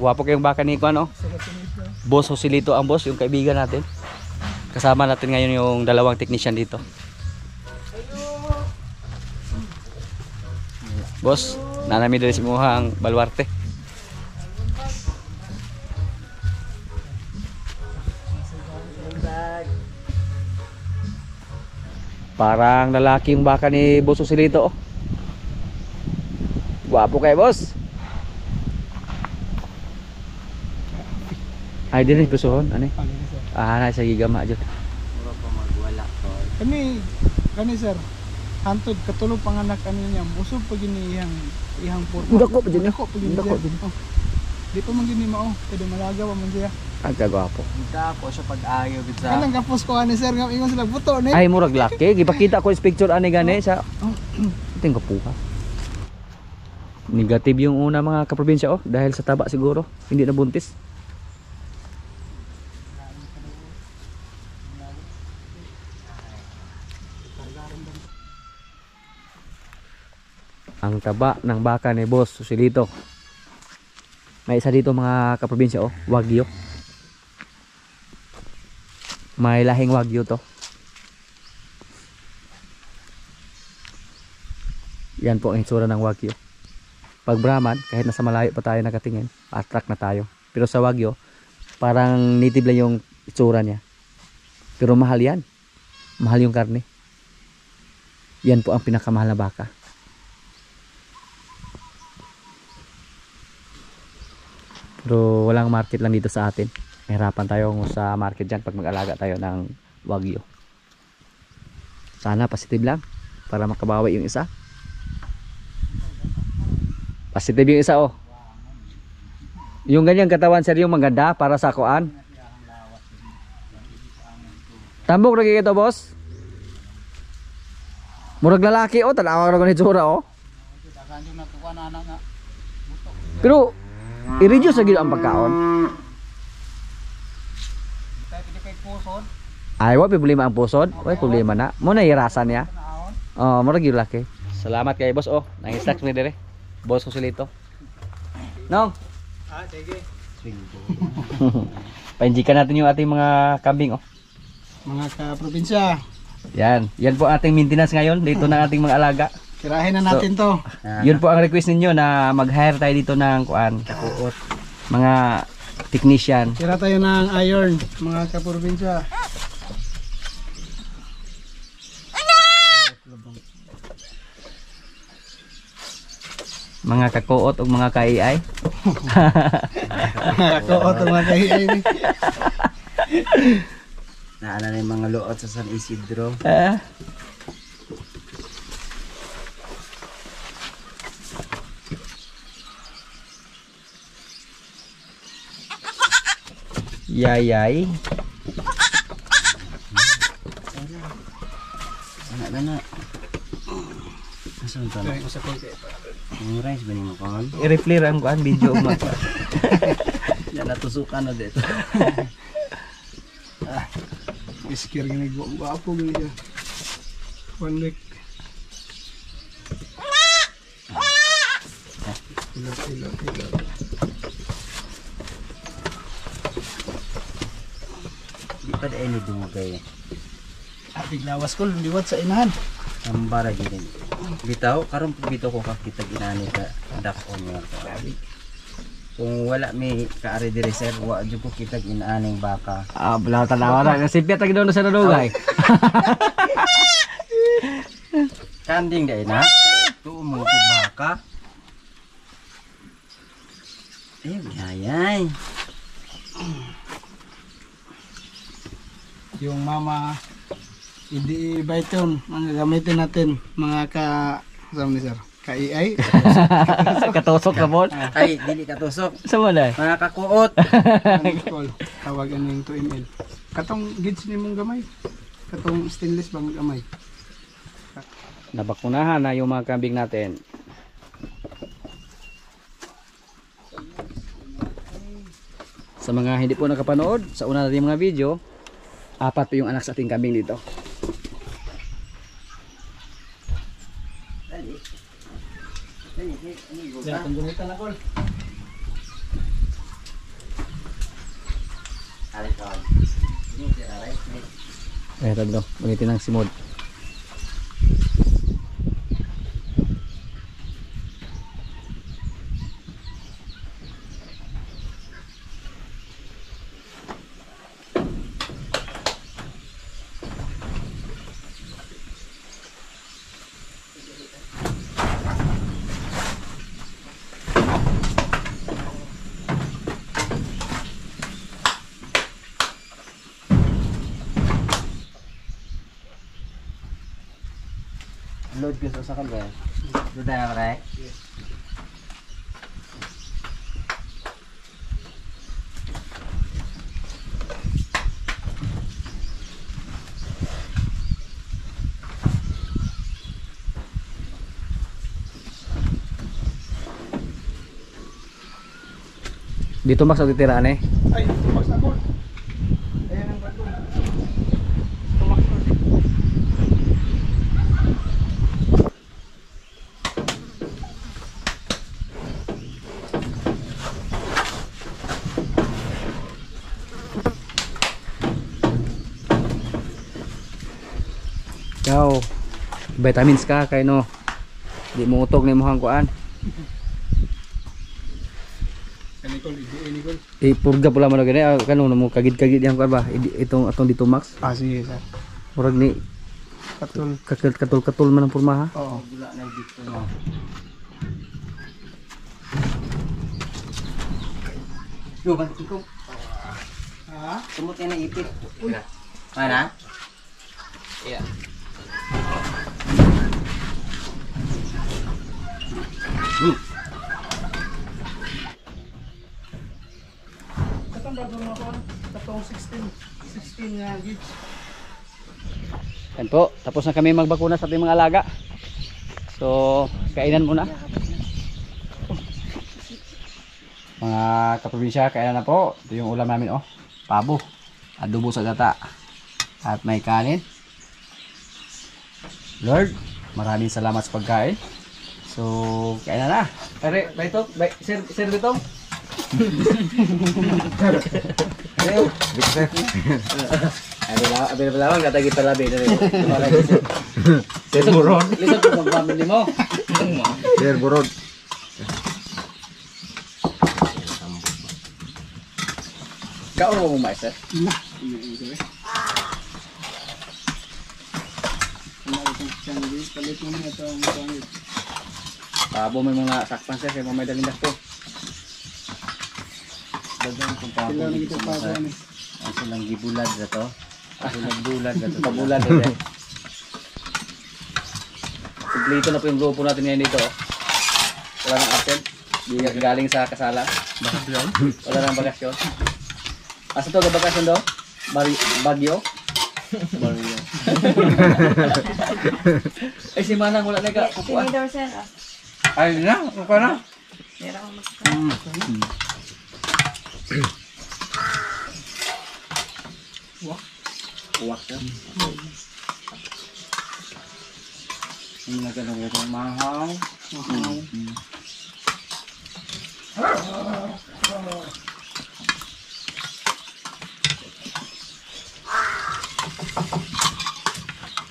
Guwapo kayong baka ni Kuan, oh. Boss Joselito ang boss, yung kaibigan natin. Kasama natin ngayon yung dalawang technician dito. Boss, nanami diri si Muhang Baluarte. Parang lalaki yung baka ni Boss Joselito, oh. Guwapo kayo, boss. Ay, din pusohon, ano? Nasa gigama dyan. Mura pa magwala ko. Kani sir, hantod katulog panganak ano niya, busog pag ihang porma. Dako pa dyan, Dako pa dyan. Di pa man gini mao, kada malaga pa man siya. Ang kagwapo. Hindi ko siya pag-ayaw sa... Kanang kapos ko ani sir, nga ingon sila buto ni. Ay, murag laki. Gipakita ko yung picture ani gani sa... Tingko po ka. Negative yung una mga kaprobinsya, oh. Dahil sa taba siguro. Hindi na buntis. Ang taba ng baka ni Boss Joselito. May isa dito mga kaprobinsya, oh, Wagyu. May lahing Wagyu to. Yan po ang itsura ng Wagyu. Pag Brahman, kahit nasa malayo pa tayo nakatingin, attract na tayo. Pero sa Wagyu, parang native lang yung itsura niya. Pero mahal yan. Mahal yung karne. Yan po ang pinakamahal na baka. Pero walang market lang dito sa atin. Mahirapan tayo sa market dyan pag mag-alaga tayo ng Wagyu. Sana positive lang para makabawi yung isa. Positive yung isa, oh. Yung ganyang katawan sir yung maganda para sa kuan. Tambok lagi ito, boss. Murag lalaki, oh. Tanawa ko ni Zura, oh. Pero i-reduce lagi ang pagkaon. Ay, wala problema ang pusod. Wala problema na. Muna irasan niya. Oh, murag yung laki. Salamat kay boss, oh. Nang-stocks mi dire. Boss Joselito. Nong. Sige. Painjikan natin yung ating mga kambing, oh. Mga kaprobinsya, Yan. Yan po ating maintenance ngayon dito ng ating mga alaga. tirahin na natin to. Yun po ang request ninyo na mag-hire tayo dito ng kuan, kakuot. Mga technician. Tira tayo ng iron, mga kaprobinsya. Mga kakuot o mga ka-AI. Mga kakuot ang mga kahiay. Naala na yung mga luot sa San Isidro. Yayay. Anak na. Nasaan tanong? Ang rice ba niyo kon? I-replay ang kuan video mo. Yan natusukan na dito. Iskir gini guwapo gini siya. 1 week. Ilo. Di pa da ini dumugay. Biglawas ko, liwat sa inahan. Ang bara gini. Bitaw, karon bitaw ko kakita ginani ka dakon nga ka. Kung wala may kaari dire sir, wa jud ko kita ginaaning baka. Ah, bala tanawa na kasi piyat lagi daw na sa nadugay. Kanding day na. Tuo mo ko baka. Yayay. Yung mama hindi baiton ang gagamitin natin mga ni sir, ka-AI. Katusok ka mo. Ay, dili katusok. Sa mo na? Mga kakuot. Call, tawagan ng 2 ml. Katong gauge ni mong gamay. Katong stainless bang gamay. Nabakunahan na yung mga kambing natin. Sa mga hindi po nakapanood sa una natin mga video, 4 po yung anak sa ating kambing dito. Alis kawan. Ini tidak right. Eh, tagdo. Ulitin ang simod. Load ko sa kabel. Doon na pre. Dito Max, ang titiraan eh. Ay, tumakas na po. Ayan ang bato. Tumakas na. Ikaw, vitamins ka kay no. Di mo utog ni mohang kuan. Nicole, Nicole. Ipurga pula mo na gani kanu mo kagid-kagid yang kuan ba? Itong atong dito Max. Ah, sige sir. Murag ni Katul. katul-katul man ang porma ha. Oo. Gula na dito no. Yo, bantu ko. Ha? Sumot na ipit. Mana? Iya. Katong bago mo ako. Katong 16 nga gigs. Yan po, tapos na kami magbakuna sa ating mga alaga. So, kainan muna. Mga kaprobinsya, kainan na po. Ito yung ulam namin, oh. Pabo. Adobo sa gata. At may kanin. Lord, maraming salamat sa pagkain. So, kainan na. Pare, ito, sir ito. Ayo, Victor. Abi na lang kata kita labi dari. Sir Burod. Lisod ko magpamili mo. Sir Burod. Kau mau mai sir? Nah, ini itu. Ano itong candy? Palit mo na ito ang pangit. Pabo may mga sakpan sir kay mamay daling dasto. Dagang kung pa. Kailangan na ito pa ano. Ang silang gibulad na to. Bulag na to. Pabulan din. Kompleto na po yung grupo natin ngayon dito. Wala nang absent. Di galing sa kasala. Bakasyon? Wala nang bakasyon. Asa to ga bakasyon do? Bagyo. Barrio. Ay si Manang wala na ka kukuha. Tinidor sir. Ay na, uka na. Meron akong magkakaroon. Kuwak ka. Ang nagano ito mahaw. Wow.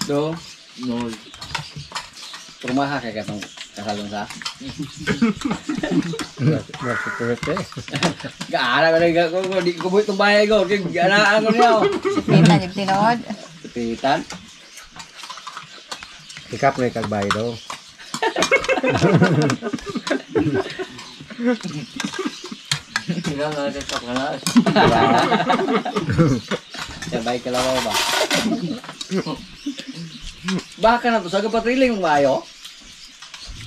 Do, No. rumaha kay katong kasalong sa. Gaara ko na ko di ko buit tumbay ko kay gaana ko niya. Kita yung tinood. Pitan. Ikap na ikagbay daw. Ikaw na sa kana. Sabay ka lawa ba? Baka na to sa patriling mo ayo.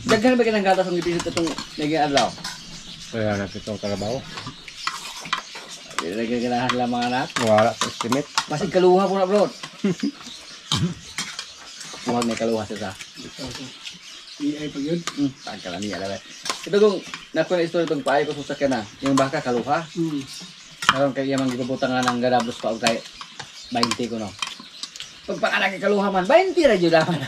Daghan ba kinang gatas ang gipisit itong naging adlaw? Kaya na itong kalabaw. Lagi kailangan sila mga anak. Wala sa estimate. Masig kaluha po na bro. Huwag may kaluha siya sa. AI pag yun. Tagka niya alam. Ito kung nakuha na istorya itong paay ko susakyan na. Yung baka kaluha. Karon kay iyang gibubutang nga ng gadablos pa og kay 20 ko no. Pag pakanak kaluha man 20 ra jud dapat.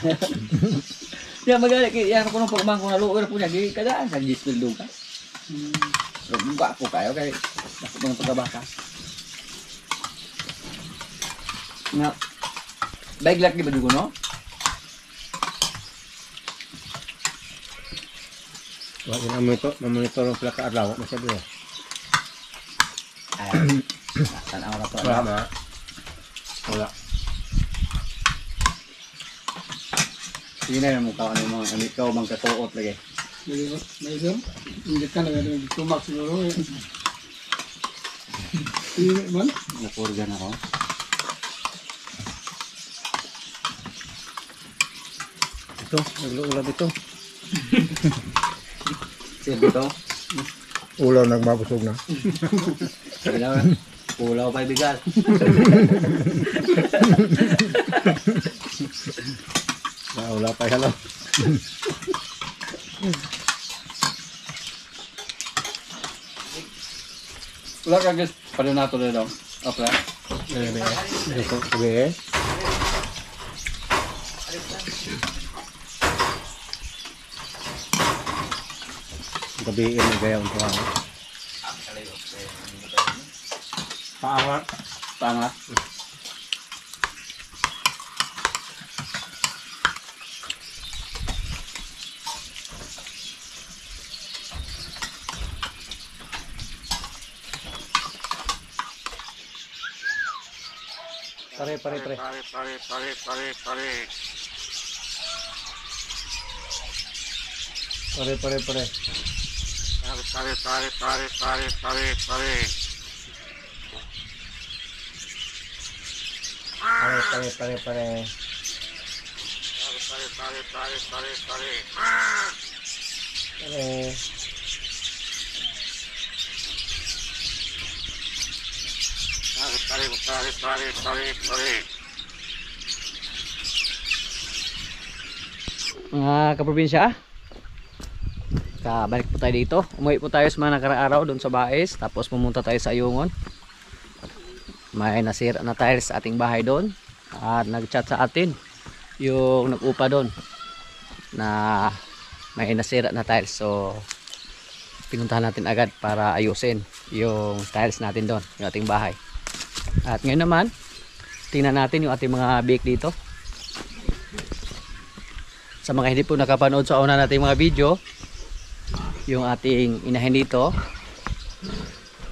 Ya magali kay iya ko nung pagmangko na luoy ra po niya gi kadaan sa gisbil duga. Pero buka po kayo kay dako mga pagkabaka. Nga. Baik laki ba dugo no? Wag na monitor ang pila ka adlaw na siya bro. Ay. Tanaw na to. Wala. Wala. Sige na mo ka ano mga ikaw mang katuot lagi. May sir, hindi ka na tumak siguro eh. Hindi man. Nakurgan ako. Ito, nagluulab ito. Sige dito. Ulaw nagmabusog na. Kailangan pulaw pa bigas. Wala pa hello. Wala ka guys, pala nato na daw. Okay. Ito, sabi. Gabiin na gaya ang tuwa. Paangat. Pangat. Pare. Pare. Pare. Mga kaprobinsya, balik po tayo dito. Umuwi po tayo sa mga nakaraang araw doon sa Baes. Tapos pumunta tayo sa Ayungon. May nasira na tiles sa ating bahay doon. At nag-chat sa atin yung nag-upa doon na may nasira na tiles. So pinuntahan natin agad para ayusin yung tiles natin doon, yung ating bahay. At ngayon naman, tingnan natin yung ating mga bake dito. Sa mga hindi po nakapanood sa una nating mga video, yung ating inahin dito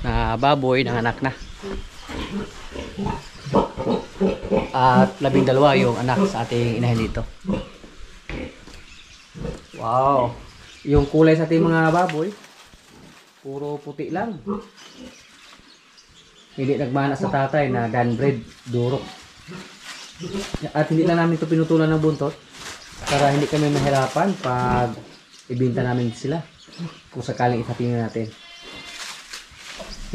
na baboy nanganak na. At 12 yung anak sa ating inahin dito. Wow! Yung kulay sa ating mga baboy, puro puti lang. Hindi nagmana sa tatay na danbred, durok. At hindi lang namin ito pinutulan ng buntot para hindi kami mahirapan pag ibenta namin sila kung sakaling itatingin natin.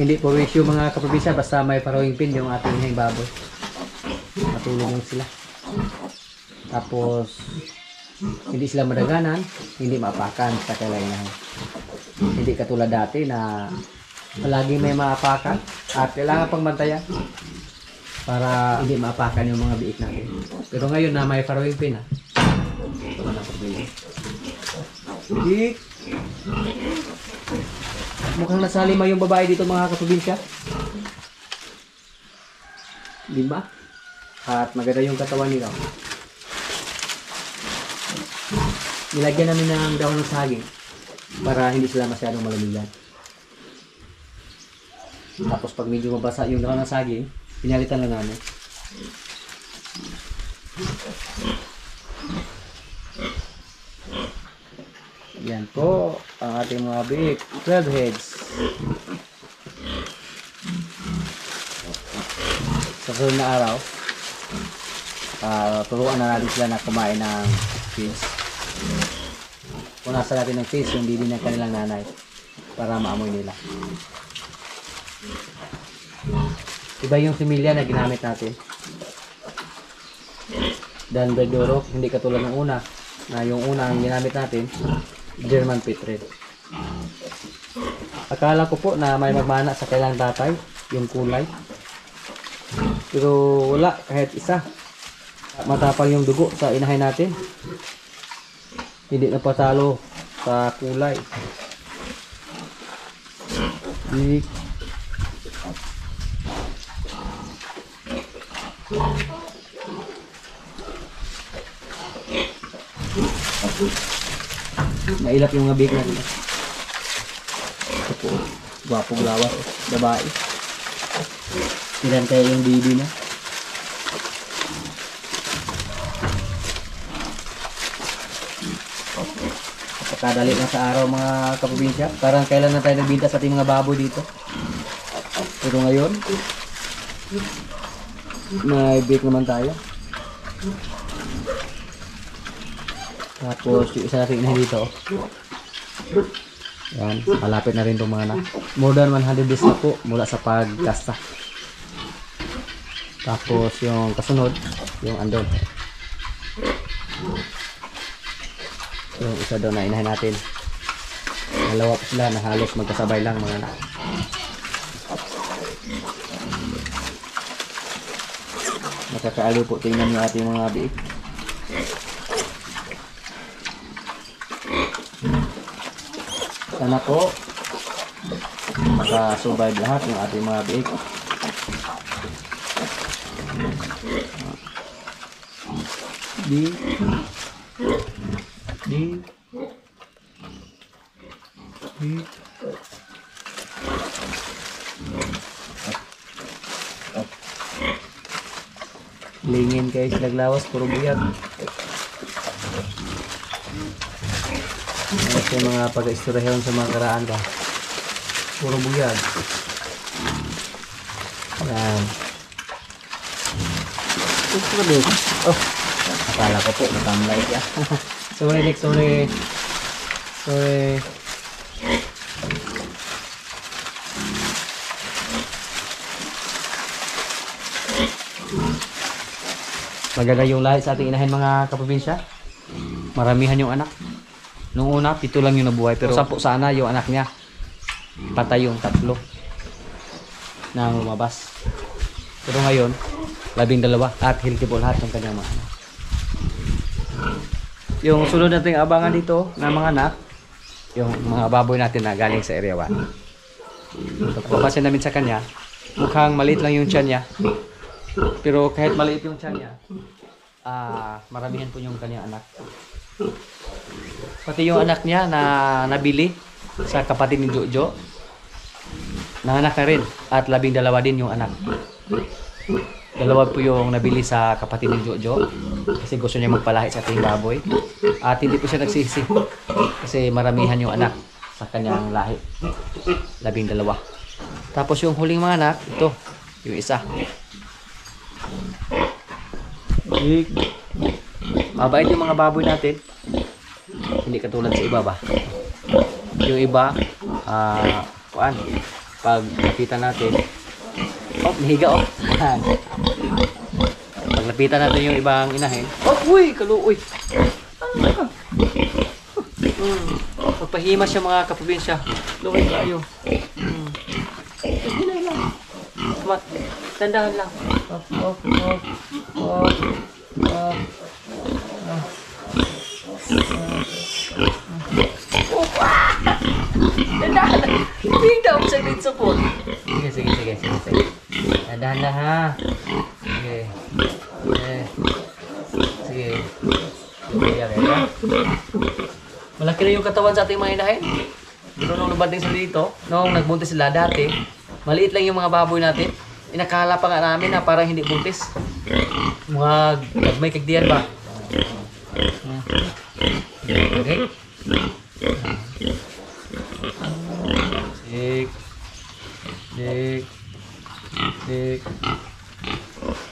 Hindi po issue mga kaprobinsya, basta may parawing pin yung ating inahing baboy. Matulong yung sila. Tapos hindi sila madaganan, hindi maapakan sa kailangan. Hindi katulad dati na palagi may maapakan at kailangan pang bantayan para hindi maapakan yung mga biik natin. Pero ngayon na may parawing pin wala na problema. Biik! Mukhang nasa 5 yung babae dito mga kaprobinsya. 5. At maganda yung katawan nila. Nilagyan namin ng dahon ng saging para hindi sila masyadong malamigan. Tapos pag medyo mabasa yung dahon ng saging, pinalitan lang namin. Yan po ang ating mga big 12 heads. Sa sunod na araw, turuan na natin sila na kumain ng fish. Punasan natin ng fish yung bibi ng kanilang nanay para maamoy nila. Iba yung similya na ginamit natin. Dan bedorok, hindi katulad ng una. Na yung una ang ginamit natin, German Petrel. Akala ko po na may magmana sa kailang tatay, yung kulay. Pero wala, kahit isa. Matapang yung dugo sa inahin natin. Hindi na patalo sa kulay. Big. Mailap yung mga bake natin. Ito po. Gwapong lawas. Babae. Ilan kaya yung baby na? Kadali na sa araw mga kaprobinsya. Parang kailan na tayo nagbinta sa ating mga baboy dito. Pero ngayon, may bake naman tayo. Tapos yung isa natin inahin dito. Yan, malapit na rin itong mga anak. More than 100 days na po mula sa pagkasta. Tapos yung kasunod, yung andon. Yung isa doon na inahin natin. Dalawa pa sila na halos magkasabay lang mga anak. Nakakaaliw po tingnan yung ating mga biik. Sana po makasurvive lahat ng ating mga biik. Lingin kayo silang lawas, puro buyag. Ano yung mga pag-istoryahan sa mga karaan ba? Puro buyag. Yan. Oh, akala ko po natamlay siya. Sorry Nick, sorry. Maganda yung lahi sa ating inahin mga kaprobinsya. Maramihan yung anak. Nung una, 7 lang yung nabuhay. Pero 10 sana yung anak niya. Patay yung 3 na lumabas. Pero ngayon, 12 at healthy po lahat ng kanyang mga anak. Yung sunod nating abangan dito na mga anak, yung mga baboy natin na galing sa area 1. Papasin namin sa kanya, mukhang maliit lang yung tiyan niya. Pero kahit maliit yung tiyan niya, maramihan po yung kanyang anak. Pati yung anak niya na nabili sa kapatid ni Jojo, nanganak na rin at 12 din yung anak. 2 po yung nabili sa kapatid ni Jojo kasi gusto niya magpalahi sa ating baboy. At hindi po siya nagsisi kasi maramihan yung anak sa kanyang lahi. 12. Tapos yung huling mga anak, ito, yung isa. Mabait yung mga baboy natin. Hindi katulad sa iba ba. Yung iba, pag lapitan natin, nahiga pag lapitan natin yung ibang inahin, uy, kaluoy. Pagpahimas siya mga kaprobinsya. Luway kayo. Hinay lang. Tandahan lang. Tandahan lang. Hindi daw sa grade support. Sige. Tandahan lang ha. Sige. Malaki na yung katawan sa ating mga inahin. Pero nung nabanding sila dito, nung nagbuntis sila dati, maliit lang yung mga baboy natin. Inakala pa nga namin na parang hindi buntis. Mga nagmay kagdiyan ba? Okay? Dik.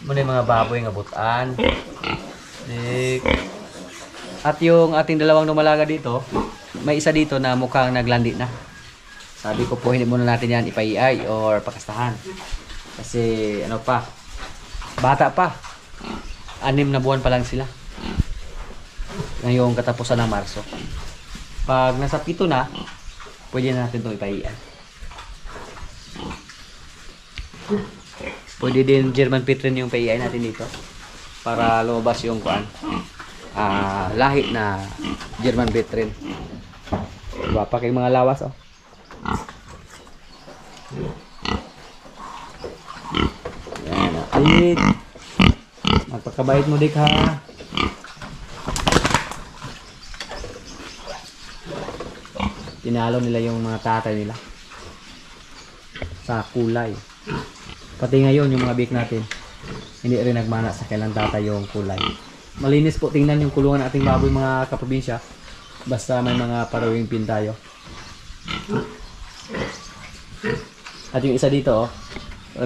Muna yung mga baboy nga butan. Dik. At yung ating dalawang numalaga dito, may isa dito na mukhang naglandi na. Sabi ko po, hindi muna natin yan ipaiay or pakastahan. Kasi ano pa, bata pa. 6 na buwan pa lang sila. Ngayong katapusan ng Marso. Pag nasa 7 na, pwede na natin itong ipaiay. Pwede din German Petrin yung paiay natin dito. Para lumabas yung lahi na German Petrin. Diba pa kayong mga lawas Yan, apit. Magpakabait mo dik ha. tinalo nila yung mga tatay nila sa kulay. Pati ngayon yung mga bik natin, hindi rin nagmana sa kailang tatay yung kulay. Malinis po tingnan yung kulungan ng ating baboy mga kaprobinsya. Basta may mga parawing pin tayo. At yung isa dito, oh,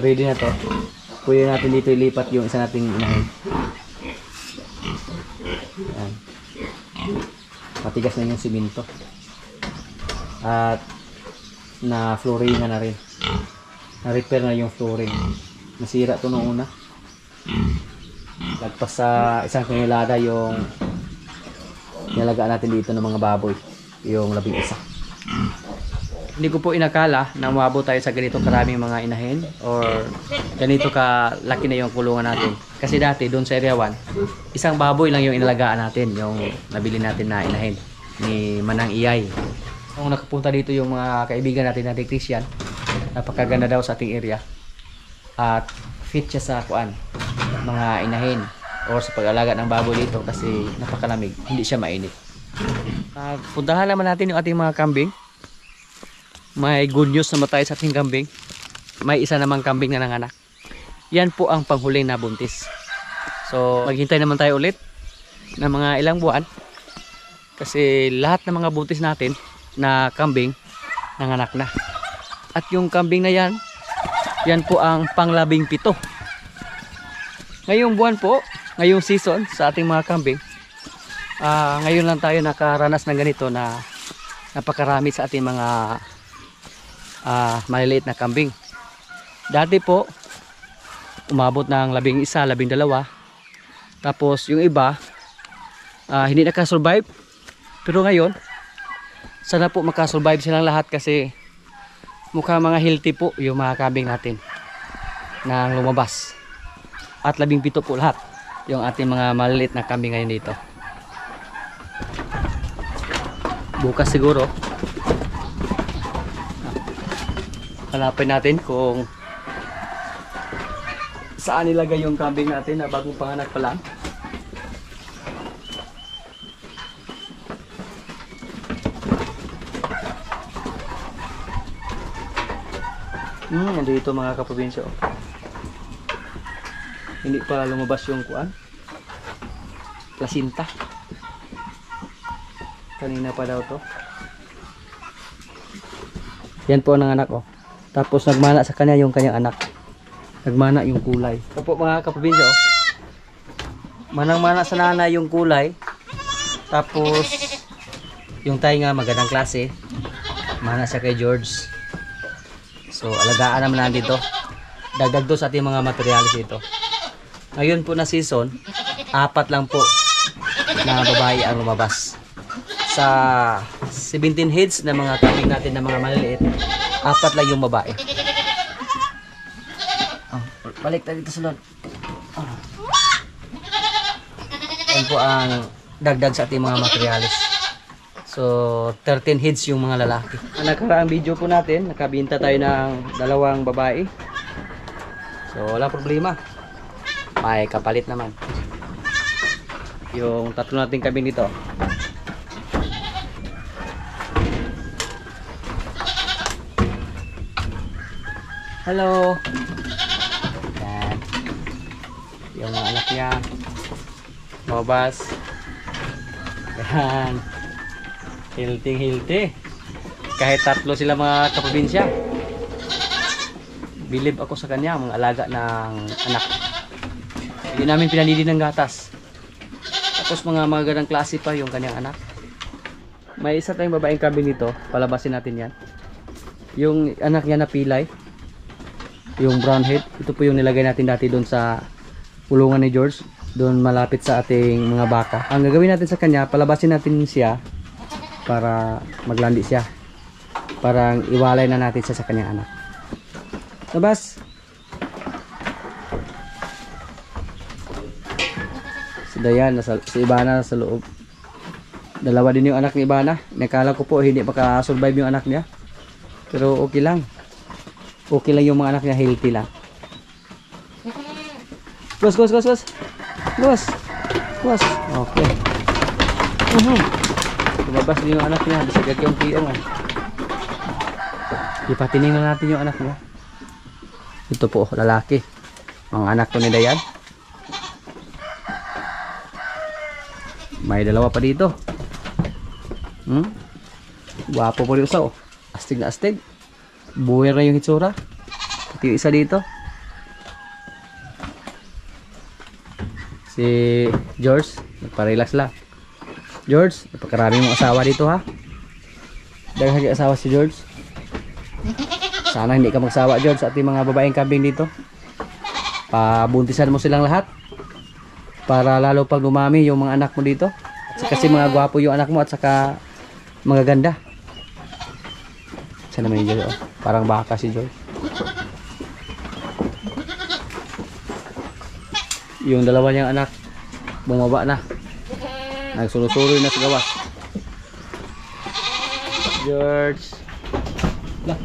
ready na to. Pwede natin dito ilipat yung isa nating inahin. Ayan. Matigas na yung siminto. At na flooring na rin. Na-repair na yung flooring. Nasira to noong una. Lagpas sa isang tonelada yung nilalagaan natin dito ng mga baboy. Yung 11. Hindi ko po inakala na umabot tayo sa ganito karaming mga inahin or ganito kalaki na yung kulungan natin. Kasi dati doon sa area 1, isang baboy lang yung inalagaan natin, yung nabili natin na inahin ni Manang Iyay. Nung nakapunta dito yung mga kaibigan natin na technician, napakaganda daw sa ating area. At fit siya sa mga inahin or sa pag-alaga ng baboy dito kasi napakalamig, hindi siya mainit. Puntahan naman natin yung ating mga kambing. May good news naman tayo sa ating kambing. May isa namang kambing na nanganak. Yan po ang panghuling na buntis. So maghintay naman tayo ulit ng mga ilang buwan. Kasi lahat ng mga buntis natin na kambing nanganak na. At yung kambing na yan, yan po ang pang-17. Ngayong buwan po, ngayong season sa ating mga kambing, ngayon lang tayo nakaranas ng ganito na napakarami sa ating mga maliliit na kambing. Dati po umabot ng 11, 12. Tapos yung iba hindi nakasurvive. Pero ngayon sana po makasurvive silang lahat kasi mukhang mga healthy po yung mga kambing natin nang lumabas. At 17 po lahat yung ating mga maliliit na kambing ngayon dito. Bukas siguro hanapin natin kung saan nilagay yung kambing natin na bagong panganak pa lang. Nandito mga kaprobinsya. Hindi pa lumabas yung plasinta. Kanina pa daw to. Yan po ang anak oh. Tapos nagmana sa kanya yung kanyang anak. Nagmana yung kulay. Ito po mga kaprobinsya oh. Manang-mana sa nanay yung kulay. Tapos yung tayo nga magandang klase. Mana siya kay George. So alagaan naman natin dito. Dagdag do sa ating mga materialis dito. Ngayon po na season, 4 lang po na babae ang lumabas. Sa 17 heads na mga kambing natin na mga maliliit, 4 lang yung babae. Balik tayo dito sa loob. Yan po ang dagdag sa ating mga materialis. So 13 heads yung mga lalaki. Ang nakaraang video po natin, nakabinta tayo ng 2 babae. So wala problema. May kapalit naman. Yung 3 nating kambing dito. Hello. Yan. Yung mga anak niya. Mabas. Yan. Healthy. Kahit 3 sila mga kaprobinsya. Bilib ako sa kanya, mga alaga ng anak. Hindi namin pinanili ng gatas. Tapos mga magandang klase pa yung kanyang anak. May isa tayong babaeng kambing dito. Palabasin natin yan. Yung anak niya na pilay. Yung brown head. Ito po yung nilagay natin dati doon sa pulungan ni George. Doon malapit sa ating mga baka. Ang gagawin natin sa kanya, palabasin natin siya para maglandi siya. Parang iwalay na natin siya sa kanyang anak. Labas! Si Dayan, si Ibana sa loob. 2 din yung anak ni Ibana. Nakala ko po hindi makasurvive yung anak niya. Pero okay lang. Okay lang yung mga anak niya, healthy lang. Close. Okay. Lumabas din yung anak niya. Bisagag yung kiyong. Ipatingnan natin yung anak niya. Ito po, lalaki. Mga anak to ni Dayan. May dalawa pa dito. Guwapo po rin isa, oh. Astig na astig. Buhay na yung hitsura. Ito yung isa dito. Si George, nagpa-relax lang. George, napakaraming mong asawa dito, ha. Daghang asawa si George. Sana hindi ka magsawa, George, sa ating mga babaeng kambing dito. Pabuntisan mo silang lahat para lalo pag lumami yung mga anak mo dito. At kasi mga gwapo yung anak mo at saka mga ganda. Sana naman yung George, oh. Parang baka si George. Yung dalawa niyang anak bumaba na, nagsunusuroy na sa gawas. George, lah,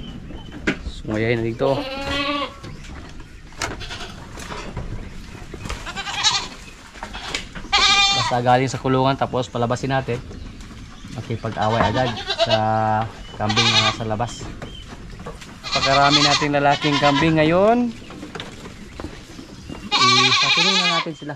sumayahin na dito, oh. Basta galing sa kulungan tapos palabasin natin, makipag-away agad sa kambing na nasa labas. Pagkarami nating lalaking kambing ngayon, isasilong na natin sila.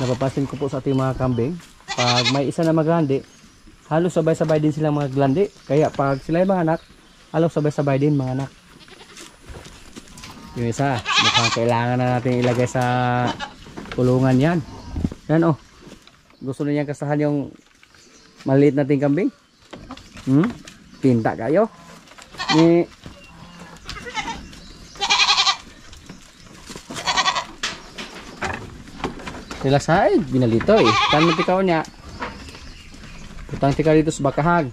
Napapasin ko po sa ating mga kambing, pag may isa na maglandi, halos sabay-sabay din silang maglandi. Kaya pag sila yung mga anak, halos sabay-sabay din mga anak. Yung isa, mukhang kailangan na natin ilagay sa kulungan yan. Yan, oh. Gusto na niyang kasahan yung maliit nating kambing. Pinta kayo. Ni relax ay, binalito eh. Kan mo tikaw niya. Putang tikaw dito sa bakahag.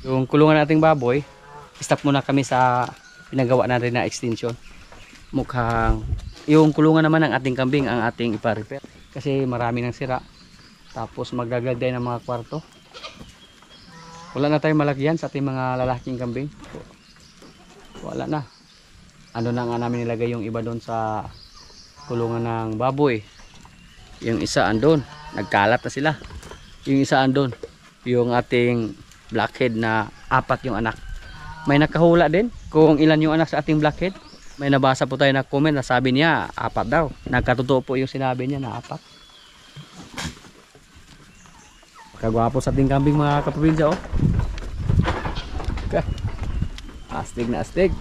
Yung kulungan nating baboy, stop muna kami sa pinagawa natin na extension. Mukhang yung kulungan naman ng ating kambing ang ating ipa-repair kasi marami nang sira. Tapos magdagdag ng mga kwarto. Wala na tayong malagyan sa ating mga lalaking kambing. Wala na. Ano na nga namin nilagay yung iba doon sa kulungan ng baboy. Yung isa andon, nagkalat na sila. Yung isa andon, yung ating blackhead na 4 yung anak. May nakahula din kung ilan yung anak sa ating blackhead. May nabasa po tayo na comment na sabi niya 4 daw. Nagkatotoo po yung sinabi niya na 4. Kagwapo sa ating kambing mga kaprobinsya, oh. Okay. Astig na astig.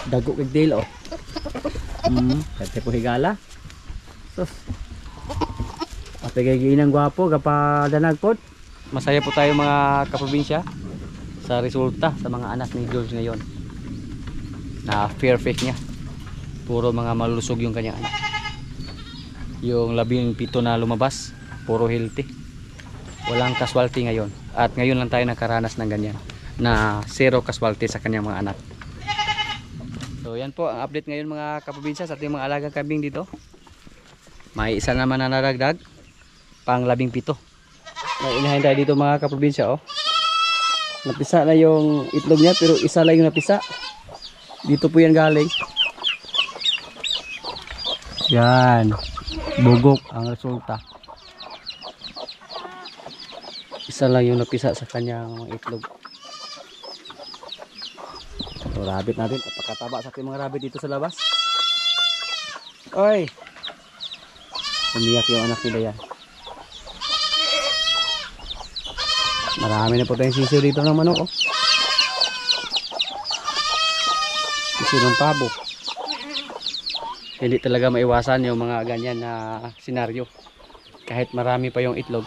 Dago kag dil, oh. Kaya po higala. Sus. At kagiinang gwapo kapadanag po. Masaya po tayo mga kaprobinsya sa resulta sa mga anak ni George ngayon. Na fair fake niya. Puro mga malusog yung kanyang anak. Yung 17 na lumabas, puro healthy. Walang casualty ngayon. At ngayon lang tayo nakaranas ng ganyan. Na 0 casualty sa kanyang mga anak. So yan po ang update ngayon mga kaprobinsya sa ating mga alagang kambing dito. May isa naman na naragdag, pang 17. May inahin tayo dito mga kaprobinsya, oh. Napisa na yung itlog niya pero isa lang yung napisa. Dito po yan galing. Yan. Bugok ang resulta. Isa lang yung napisa sa kanyang itlog. So, rabbit natin. Pagkataba sa ating mga rabbit dito sa labas. Oy! Umiyak yung anak nila yan. Marami na po tayong sisiw dito ng manok, oh. Sisiw ng pabo. Hindi talaga maiwasan yung mga ganyan na senaryo. Kahit marami pa yung itlog,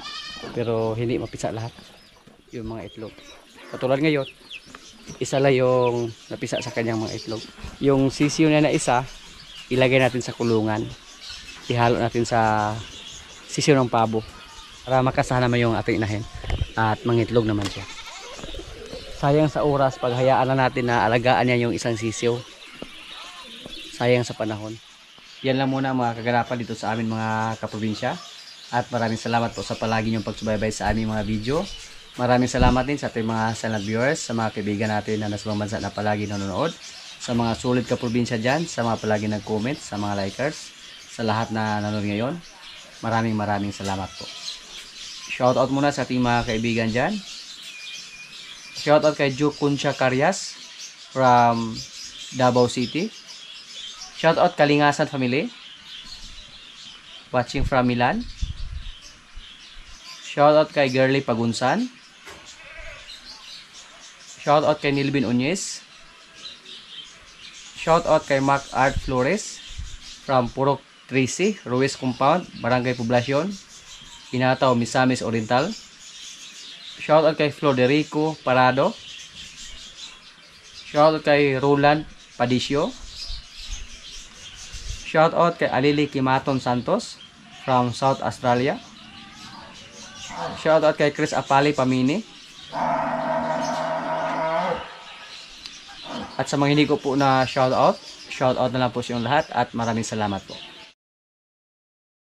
pero hindi mapisa lahat yung mga itlog. Katulad ngayon, isa lang yung napisa sa kanyang mga itlog. Yung sisiw na isa, ilagay natin sa kulungan. Ihalo natin sa sisiw ng pabo para makasahan naman yung ating inahin at mangitlog naman siya. Sayang sa oras pag hayaan na natin na alagaan niya yung isang sisiw. Sayang sa panahon. Yan lang muna mga kaganapan dito sa amin mga kaprobinsya. At maraming salamat po sa palagi niyong pagsubaybay sa aming mga video. Maraming salamat din sa ating mga silent viewers, sa mga kaibigan natin na nasa ibang bansa na palagi nanonood, sa mga sulit ka probinsya dyan, sa mga palagi nag-comment, sa mga likers, sa lahat na nanonood ngayon. Maraming salamat po. Shoutout muna sa ating mga kaibigan dyan. Shoutout kay Ju Kuncha Carias from Davao City. Shoutout Kalingasan family. Watching from Milan. Shoutout kay Girly Pagunsan. Shoutout kay Nilbin Unyes. Shoutout kay Mark Art Flores from Purok Tracy, Ruiz Compound, Barangay Poblacion, Inataw, Misamis Oriental. Shoutout kay Floderico Parado. Shoutout kay Roland Padicio. Shoutout kay Alili Kimaton Santos from South Australia. Shoutout kay Chris Apali Pamini. At sa mga hindi ko po na shoutout na lang po sa inyong lahat at maraming salamat po.